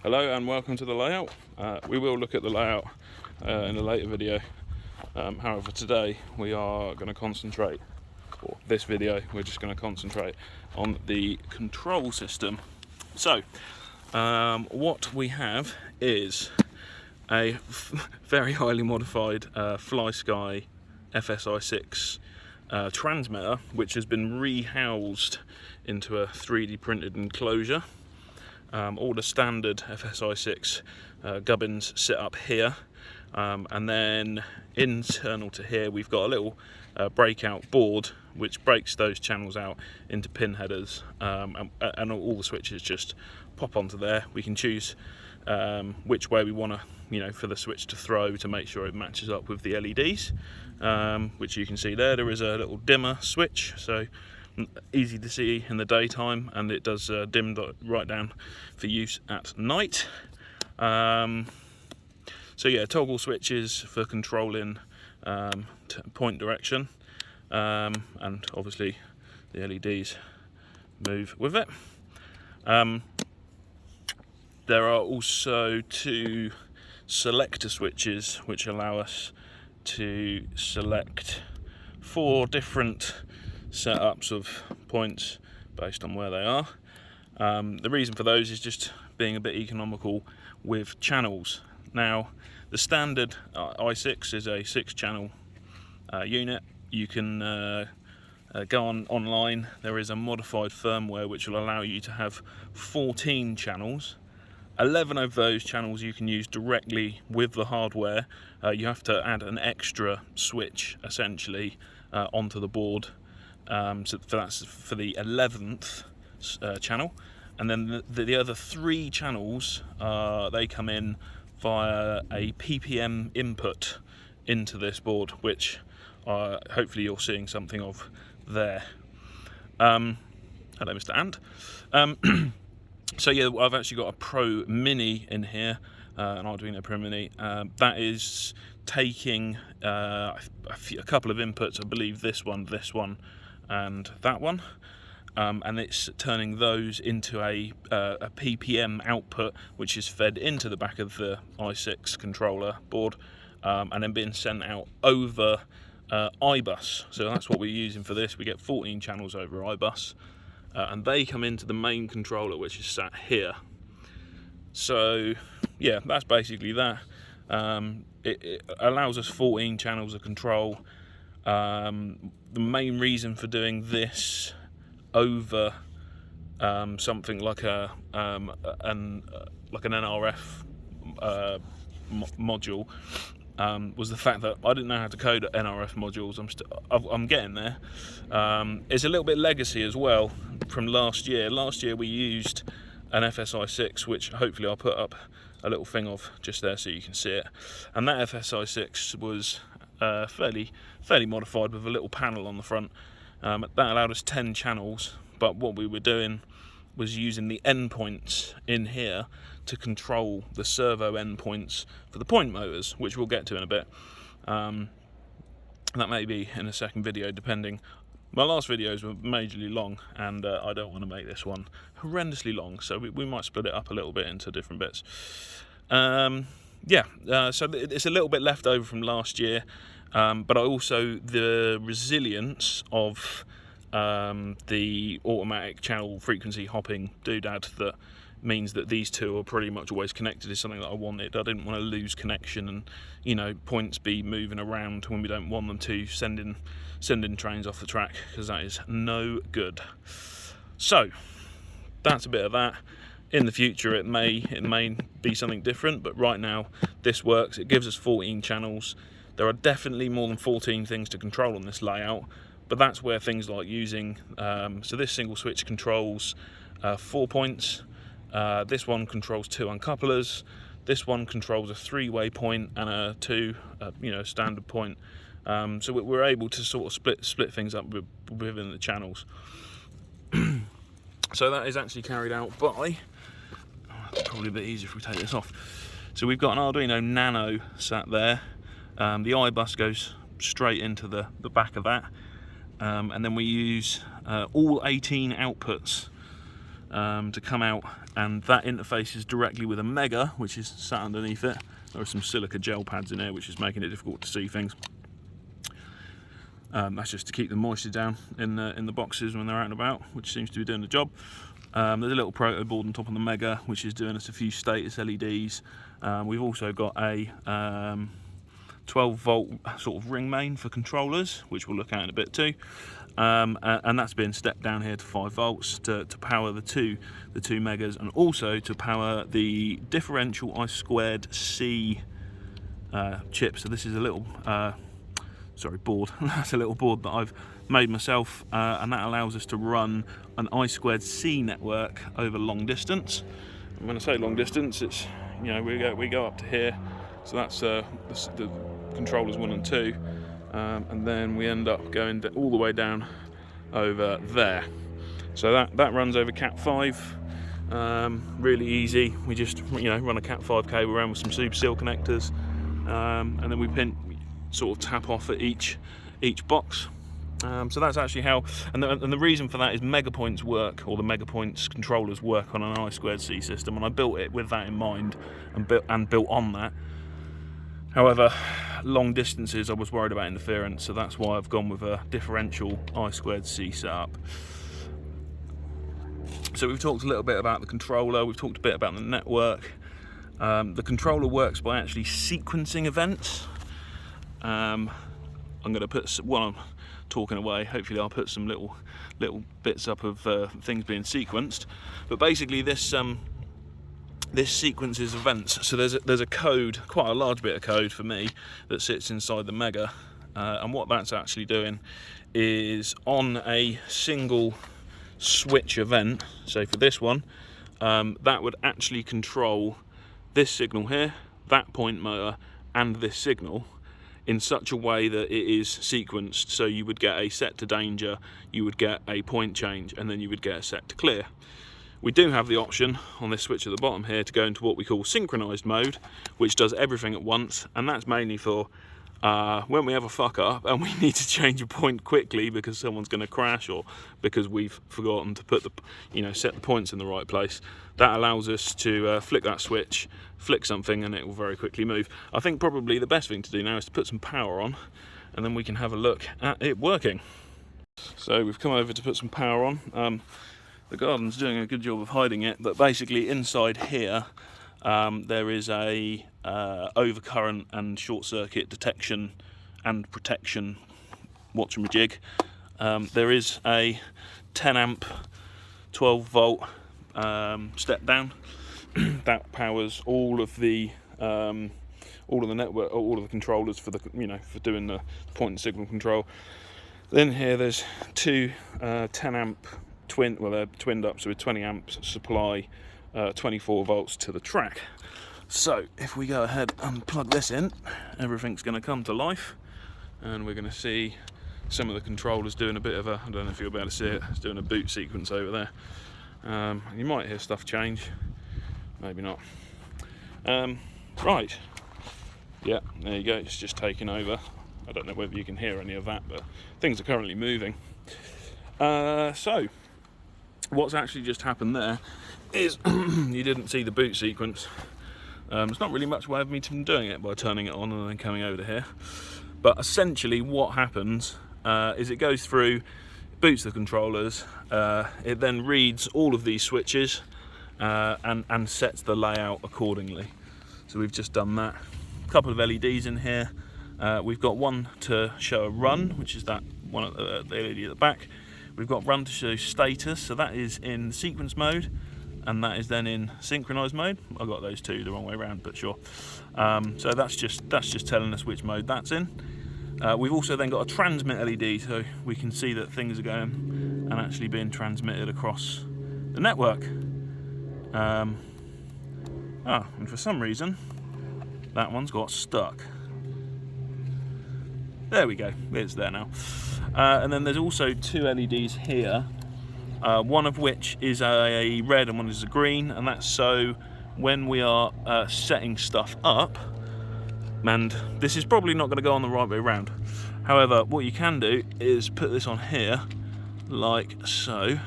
Hello and welcome to the layout. We will look at the layout in a later video. However, today we are going to concentrate, or this video, we're just going to concentrate on the control system. So, what we have is a very highly modified FlySky FSI6 transmitter, which has been rehoused into a 3D printed enclosure. All the standard FSI6 gubbins sit up here, and then internal to here we've got a little breakout board which breaks those channels out into pin headers, and all the switches just pop onto there. We can choose which way we want to, for the switch to throw to make sure it matches up with the LEDs, which you can see there. There is a little dimmer switch, so easy to see in the daytime, and it does dim right down for use at night. So yeah, toggle switches for controlling point direction, and obviously the LEDs move with it. There are also two selector switches which allow us to select 4 different setups of points based on where they are. The reason for those is just being a bit economical with channels. Now, the standard i6 is a 6-channel unit. You can go online. There is a modified firmware which will allow you to have 14 channels. 11 of those channels you can use directly with the hardware. You have to add an extra switch essentially onto the board. So that's for the 11th channel, and then the other 3 channels they come in via a PPM input into this board, which hopefully you're seeing something of there. Hello, Mr. Ant. So yeah, I've actually got a Pro Mini in here, an Arduino Pro Mini. That is taking a couple of inputs, I believe this one, and that one, and it's turning those into a PPM output, which is fed into the back of the i6 controller board, and then being sent out over iBUS. So that's what we're using for this. We get 14 channels over iBUS, and they come into the main controller, which is sat here. So yeah, that's basically that. It allows us 14 channels of control. The main reason for doing this over something like an NRF module was the fact that I didn't know how to code NRF modules. I'm getting there. It's a little bit legacy as well from last year. Last year we used an FSI6, which hopefully I'll put up a little thing of just there so you can see it. And that FSI6 was fairly modified with a little panel on the front. That allowed us 10 channels, but what we were doing was using the endpoints in here to control the servo endpoints for the point motors, which we'll get to in a bit. That may be in a second video, depending. My last videos were majorly long, and I don't want to make this one horrendously long, so we might split it up a little bit into different bits. So it's a little bit left over from last year, but also the resilience of the automatic channel frequency hopping doodad that means that these two are pretty much always connected is something that I wanted. I didn't want to lose connection and points be moving around when we don't want them to, sending trains off the track, because that is no good. So that's a bit of that. In the future it may be something different, but right now this works. It gives us 14 channels. There are definitely more than 14 things to control on this layout, but that's where things like using so this single switch controls 4 points, this one controls 2 uncouplers, this one controls a 3-way point and a 2 standard point. So we're able to sort of split things up within the channels. So that is actually carried out by, probably a bit easier if we take this off. So we've got an Arduino NANO sat there. The iBUS goes straight into the back of that, and then we use all 18 outputs to come out, and that interfaces directly with a Mega, which is sat underneath it. There are some silica gel pads in here, which is making it difficult to see things. That's just to keep the moisture down in the boxes when they're out and about, which seems to be doing the job. There's a little proto board on top of the Mega, which is doing us a few status LEDs. We've also got a 12-volt sort of ring main for controllers, which we'll look at in a bit too. And that's been stepped down here to 5 volts to power the two Megas, and also to power the Differential I2C chip. So this is a little board. That's a little board that I've made myself, and that allows us to run an I2C network over long distance. And when I say long distance, it's, you know, we go up to here, so that's the controllers 1 and 2, and then we end up going all the way down over there. So that runs over Cat5, really easy. We just, you know, run a Cat5 cable around with some super seal connectors, and then we sort of tap off at each box. So that's actually how, and the reason for that is Megapoints work, or the Megapoints controllers work on an I2C system, and I built it with that in mind, and built on that. However, long distances I was worried about interference, so that's why I've gone with a differential I2C setup. So we've talked a little bit about the controller, we've talked a bit about the network. The controller works by actually sequencing events. I'm going to put, while I'm talking away, hopefully I'll put some little bits up of things being sequenced. But basically this sequences events. So there's a code, quite a large bit of code for me, that sits inside the Mega, and what that's actually doing is on a single switch event. So for this one, that would actually control this signal here, that point motor, and this signal in such a way that it is sequenced. So you would get a set to danger, you would get a point change, and then you would get a set to clear. We do have the option on this switch at the bottom here to go into what we call synchronized mode, which does everything at once, and that's mainly for when we have a fuck up and we need to change a point quickly because someone's going to crash, or because we've forgotten to put set the points in the right place. That allows us to flick that switch, flick something, and it will very quickly move. I think probably the best thing to do now is to put some power on, and then we can have a look at it working. So we've come over to put some power on. The garden's doing a good job of hiding it, but basically inside here there is a overcurrent and short circuit detection and protection whatchamajig. There is a 10 amp 12 volt step down that powers all of the network, all of the controllers for for doing the point and signal control. Then here there's two 10 amp they're twinned up, so with 20 amps supply 24 volts to the track. So if we go ahead and plug this in, everything's going to come to life, and we're going to see some of the controllers doing a bit of I don't know if you'll be able to see it, it's doing a boot sequence over there. You might hear stuff change, maybe not. Right, yeah, there you go, it's just taking over. I don't know whether you can hear any of that, but things are currently moving. So what's actually just happened there is you didn't see the boot sequence. It's not really much way of me doing it by turning it on and then coming over to here, but essentially what happens is it goes through, boots the controllers, it then reads all of these switches and sets the layout accordingly. So we've just done that. A couple of LEDs in here. We've got one to show a run, which is that one at the LED at the back. We've got run to show status, so that is in sequence mode, and that is then in synchronized mode. I got those two the wrong way around, but sure. So that's just telling us which mode that's in. We've also then got a transmit LED, so we can see that things are going and actually being transmitted across the network. And for some reason that one's got stuck. There we go, it's there now. And then there's also two LEDs here, one of which is a red and one is a green, and that's so when we are setting stuff up, and this is probably not going to go on the right way around. However, what you can do is put this on here, like so.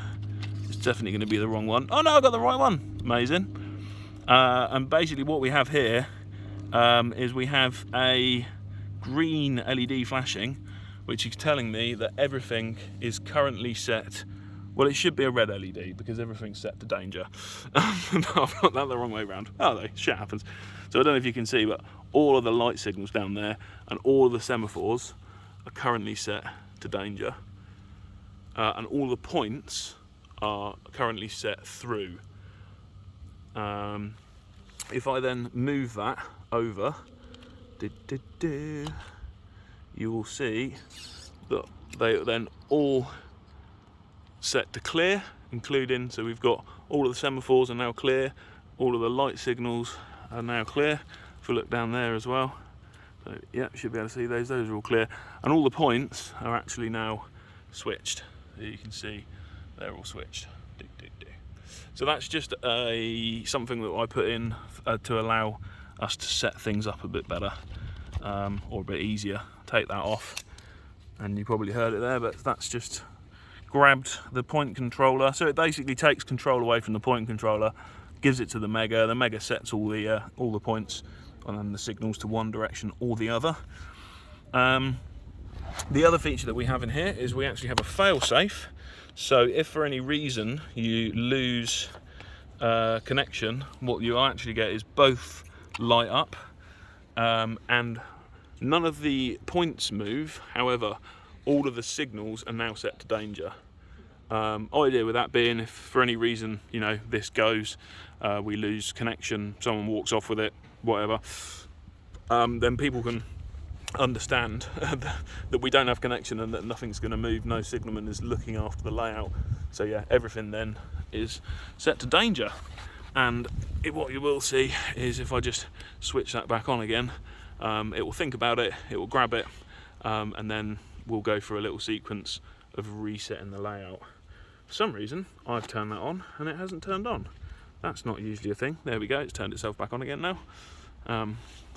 Just definitely going to be the wrong one. Oh no, I got the right one. Amazing. And basically what we have here is we have a green LED flashing, which is telling me that everything is currently set. Well, it should be a red LED because everything's set to danger. I've got that the wrong way around. Oh, no, shit happens. So I don't know if you can see, but all of the light signals down there and all of the semaphores are currently set to danger. And all the points are currently set through. If I then move that over, you will see that they are then all set to clear, including, so we've got all of the semaphores are now clear, all of the light signals are now clear. If we look down there as well, so yeah, should be able to see those are all clear, and all the points are actually now switched. So you can see they're all switched. So that's just something that I put in to allow us to set things up a bit better, or a bit easier. Take that off, and you probably heard it there, but that's just grabbed the point controller. So it basically takes control away from the point controller, gives it to the Mega. The Mega sets all the points and then the signals to one direction or the other. The other feature that we have in here is we actually have a fail-safe. So if for any reason you lose connection, what you actually get is both light up, and none of the points move. However, all of the signals are now set to danger. Idea with that being, if for any reason, you know, this goes, we lose connection, someone walks off with it, whatever, then people can understand that we don't have connection and that nothing's going to move. No signalman is looking after the layout. So yeah, everything then is set to danger. And what you will see is if I just switch that back on again, it will think about it, it will grab it, and then we'll go through a little sequence of resetting the layout. For some reason, I've turned that on and it hasn't turned on. That's not usually a thing. There we go, it's turned itself back on again now.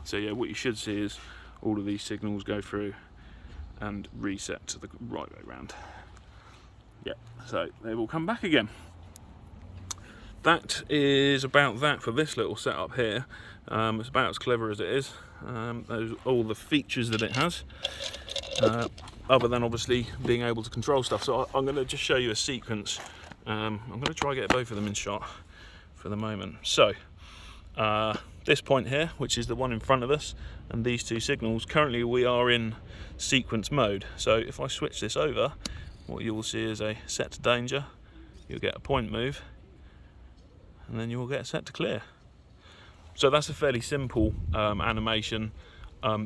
So yeah, what you should see is all of these signals go through and reset to the right way round. Yeah, so they will come back again. That is about that for this little setup here. It's about as clever as it is. Those are all the features that it has, other than obviously being able to control stuff. So I'm going to just show you a sequence. I'm going to try to get both of them in shot for the moment. So this point here, which is the one in front of us, and these two signals, currently we are in sequence mode. So if I switch this over, what you will see is a set to danger, you'll get a point move, and then you will get set to clear. So that's a fairly simple animation,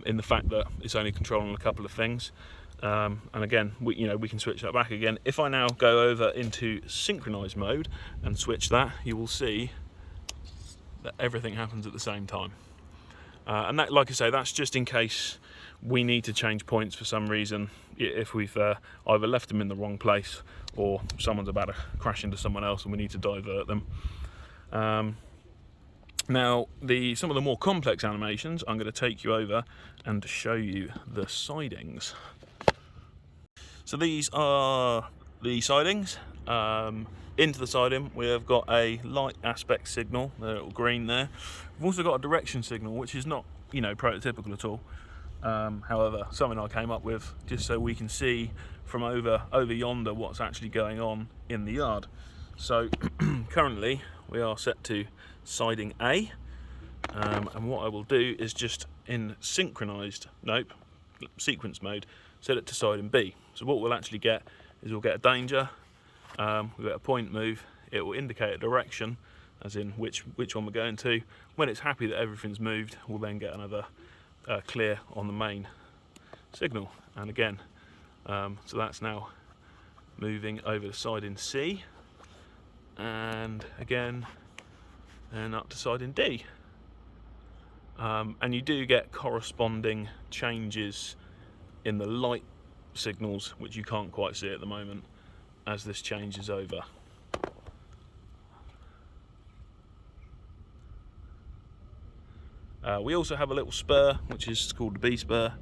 in the fact that it's only controlling a couple of things. And again, we can switch that back again. If I now go over into synchronized mode and switch that, you will see that everything happens at the same time. And that, like I say, that's just in case we need to change points for some reason, if we've either left them in the wrong place or someone's about to crash into someone else and we need to divert them. Now, some of the more complex animations, I'm going to take you over and show you the sidings. So these are the sidings. Into the siding we have got a light aspect signal, the little green there. We've also got a direction signal, which is not, prototypical at all. However, something I came up with just so we can see from over yonder what's actually going on in the yard. So currently we are set to siding A, and what I will do is just in sequence mode, set it to siding B. So what we'll actually get is we'll get a danger, we'll get a point move, it will indicate a direction, as in which one we're going to. When it's happy that everything's moved, we'll then get another clear on the main signal. And again, so that's now moving over to siding C, and again, and up to siding D. And you do get corresponding changes in the light signals, which you can't quite see at the moment as this changes over. We also have a little spur, which is called the B spur,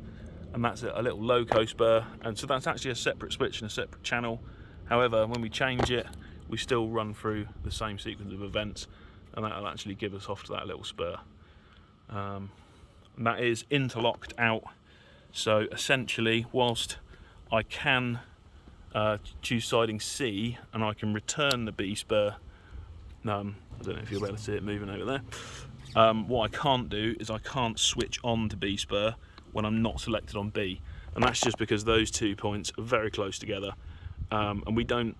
and that's a little loco spur, and so that's actually a separate switch and a separate channel. However, when we change it, we still run through the same sequence of events, and that'll actually give us off to that little spur. And that is interlocked out, so essentially whilst I can choose siding C and I can return the B spur, I don't know if you'll be able to see it moving over there, what I can't do is I can't switch on to B spur when I'm not selected on B, and that's just because those 2 points are very close together, and we don't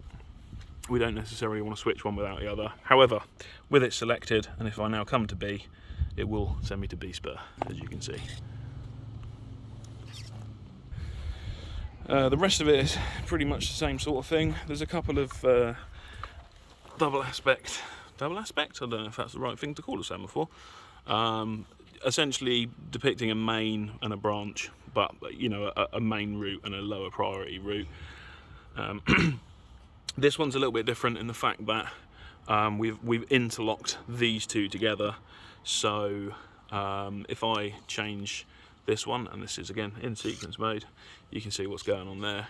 necessarily want to switch one without the other. However, with it selected, and if I now come to B, it will send me to B spur, as you can see. The rest of it is pretty much the same sort of thing. There's a couple of double aspect, I don't know if that's the right thing to call a semaphore, essentially depicting a main and a branch, but you know, a main route and a lower priority route. This one's a little bit different in the fact that we've interlocked these two together. So if I change this one, and this is again in sequence mode, you can see what's going on there.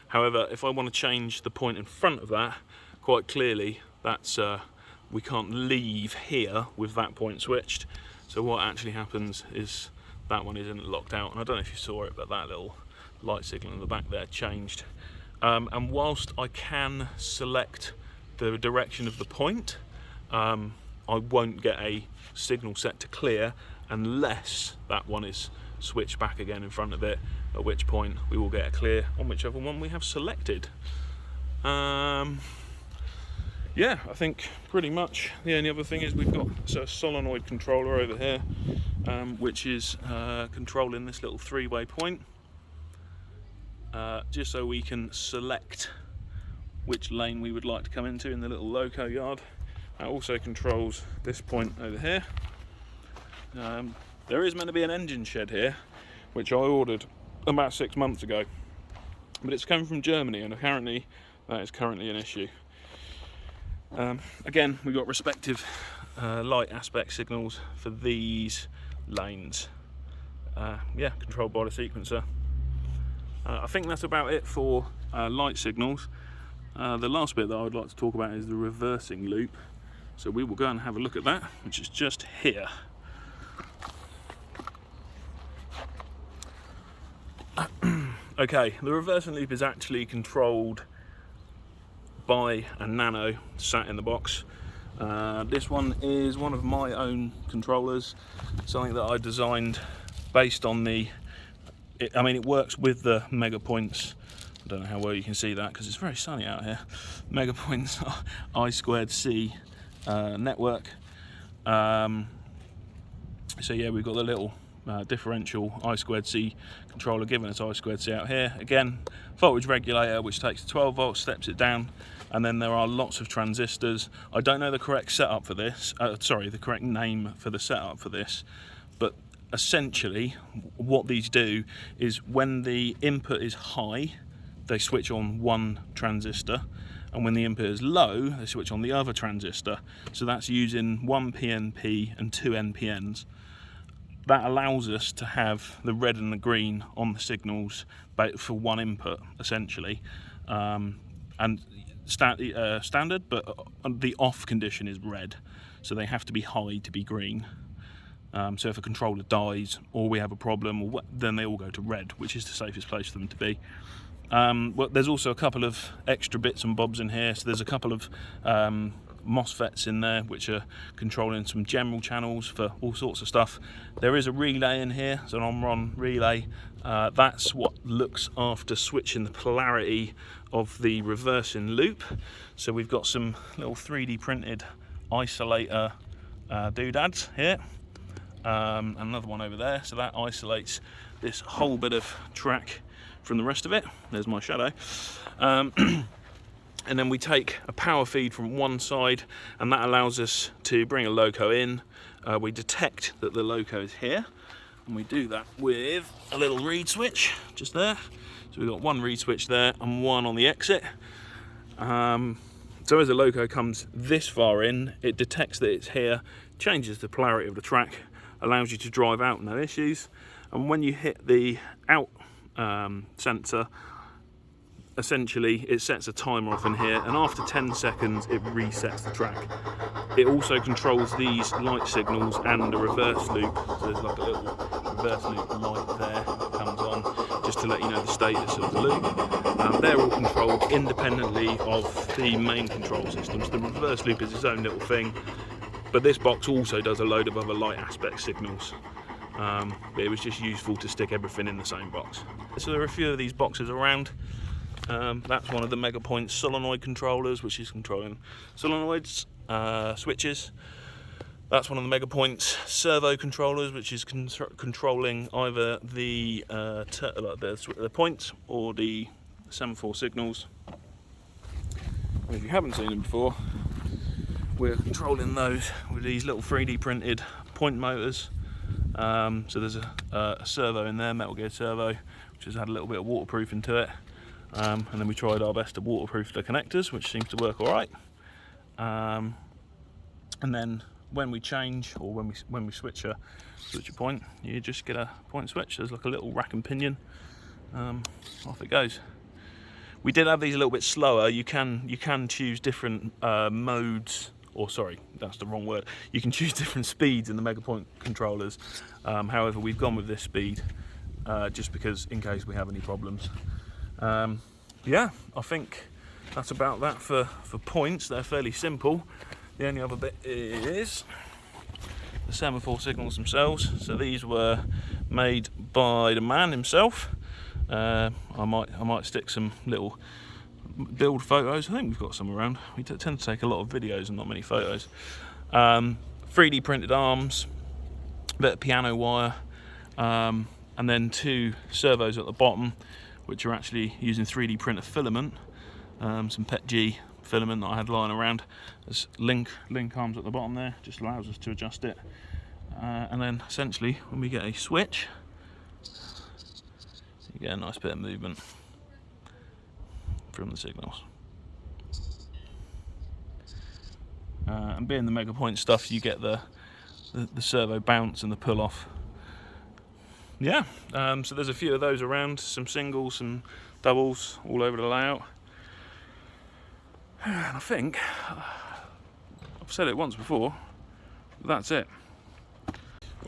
However, if I want to change the point in front of that, quite clearly that's we can't leave here with that point switched. So what actually happens is that one isn't locked out, and I don't know if you saw it, but that little light signal in the back there changed. And whilst I can select the direction of the point, I won't get a signal set to clear unless that one is switched back again in front of it, at which point we will get a clear on whichever one we have selected. Yeah, I think pretty much the only other thing is we've got a solenoid controller over here, which is controlling this little three-way point, just so we can select which lane we would like to come into in the little loco yard. That also controls this point over here. There is meant to be an engine shed here, which I ordered about 6 months ago, but it's coming from Germany, and apparently that is currently an issue. Again, we've got respective light aspect signals for these lanes. Yeah, controlled by the sequencer. I think that's about it for light signals. The last bit that I would like to talk about is the reversing loop. So we will go and have a look at that, which is just here. Okay, the reversing loop is actually controlled by a Nano sat in the box. This one is one of my own controllers, something that I designed based on it works with the Megapoints. I don't know how well you can see that because it's very sunny out here. Megapoints I2C network. So yeah, we've got the little differential I2C controller giving us I2C out here. Again, voltage regulator which takes the 12 volts, steps it down, and then there are lots of transistors. I don't know the correct setup for this, the correct name for the setup for this, but essentially what these do is when the input is high, they switch on one transistor, and when the input is low, they switch on the other transistor. So that's using one PNP and two NPNs. That allows us to have the red and the green on the signals for one input, essentially. And standard, but the off condition is red. So they have to be high to be green. So if a controller dies or we have a problem, then they all go to red, which is the safest place for them to be. Well, there's also a couple of extra bits and bobs in here. So there's a couple of MOSFETs in there which are controlling some general channels for all sorts of stuff. There is a relay in here, so an on-ron relay. That's what looks after switching the polarity of the reversing loop. So we've got some little 3D printed isolator doodads here. Another one over there, so that isolates this whole bit of track from the rest of it. There's my shadow. And then we take a power feed from one side, and that allows us to bring a loco in. We detect that the loco is here, and we do that with a little reed switch just there. So we've got one reed switch there and one on the exit. So as the loco comes this far in, it detects that it's here, changes the polarity of the track, allows you to drive out, no issues. And when you hit the out sensor, essentially it sets a timer off in here, and after 10 seconds it resets the track. It also controls these light signals and the reverse loop, so there's like a little reverse loop light there that comes on just to let you know the status of the loop. They're all controlled independently of the main control systems. The reverse loop is its own little thing, but this box also does a load of other light aspect signals. But it was just useful to stick everything in the same box. So there are a few of these boxes around. That's one of the Megapoints solenoid controllers, which is controlling solenoids, switches. That's one of the Megapoints servo controllers, which is controlling either the points or the semaphore signals. And if you haven't seen them before, we're controlling those with these little 3D printed point motors. So there's a servo in there, Metal Gear Servo, which has had a little bit of waterproofing to it. And then we tried our best to waterproof the connectors, which seems to work all right. And then when we change, or when we switch a point, you just get a point switch. There's like a little rack and pinion. Off it goes. We did have these a little bit slower. You can choose different modes. Or sorry, that's the wrong word. You can choose different speeds in the Megapoint controllers. However, we've gone with this speed just because in case we have any problems. Yeah, I think that's about that for points. They're fairly simple. The only other bit is the semaphore signals themselves. So these were made by the man himself. I might stick some little build photos. I think we've got some around. We tend to take a lot of videos and not many photos. 3D printed arms, a bit of piano wire, and then 2 servos at the bottom, which are actually using 3D printer filament, some PETG filament that I had lying around. There's link arms at the bottom there, just allows us to adjust it. And then essentially when we get a switch, you get a nice bit of movement from the signals. And being the Megapoint stuff, you get the servo bounce and the pull off. Yeah, so there's a few of those around, some singles, some doubles all over the layout. And I think I've said it once before, but that's it.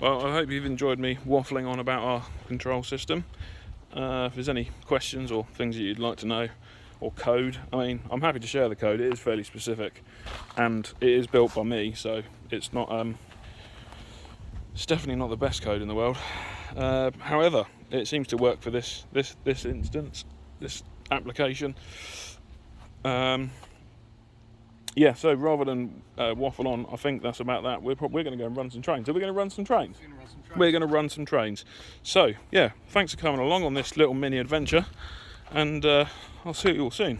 Well, I hope you've enjoyed me waffling on about our control system. If there's any questions or things that you'd like to know, or code, I mean, I'm happy to share the code. It is fairly specific, and it is built by me, so it's not. It's definitely not the best code in the world. However, it seems to work for this instance, this application. Yeah, so rather than waffle on, I think that's about that. We're going to go and run some trains. Are we going to run some trains? We're going to run some trains. So, yeah, thanks for coming along on this little mini adventure, and I'll see you all soon.